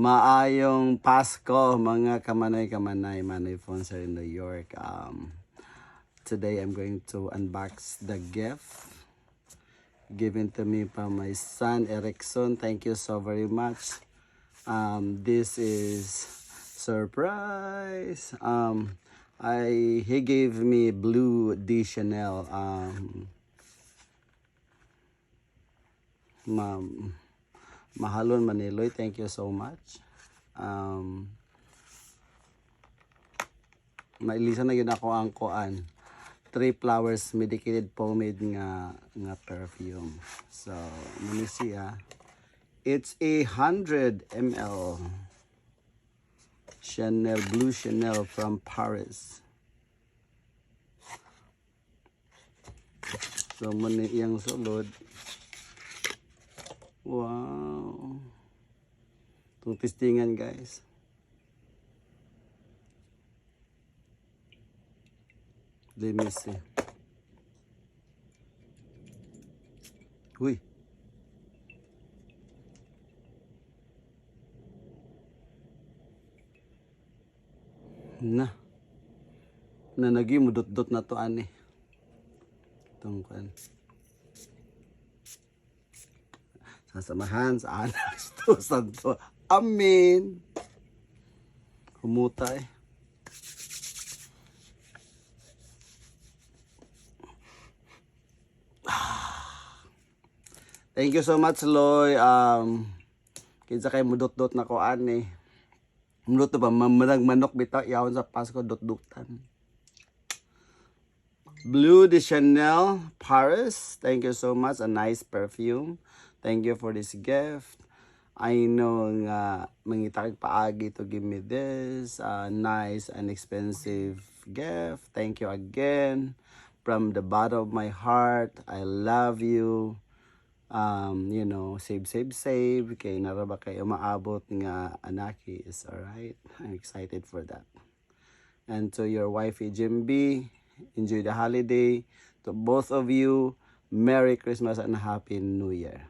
Maayong Pasko mga kamanay-kamanay, Manay Fonser in New York. Today I'm going to unbox the gift given to me by my son Erickson. Thank you so very much. This is surprise. He gave me blue de Chanel. Mahalon Maniloy, thank you so much. Mailisa na yun ako ang kuan. 3 flowers medicated pomade nga perfume. So, muna siya. It's 100 ml Chanel, blue Chanel from Paris. So, muna iyang sulod. Wow. Itong testingan, guys. Let me see. Uy. Nanagi mo dot na to ani. Itong kan. Sasamahan sa anak to santo. Amen. Humutay. Thank you so much, Loy. Kinsa kay mudot-dot na ko ani. Mudot ba mamarag manok bitaw yawon sa Pasko dot-dutan. Blue de Chanel, Paris. Thank you so much. A nice perfume. Thank you for this gift. I know nga mangitakig paagi to give me this nice and expensive gift. Thank you again from the bottom of my heart. I love you. You know, save. Kay naraba kayo maabot nga anaki is alright. I'm excited for that. And to your wifey Jimby, enjoy the holiday. To both of you, Merry Christmas and Happy New Year.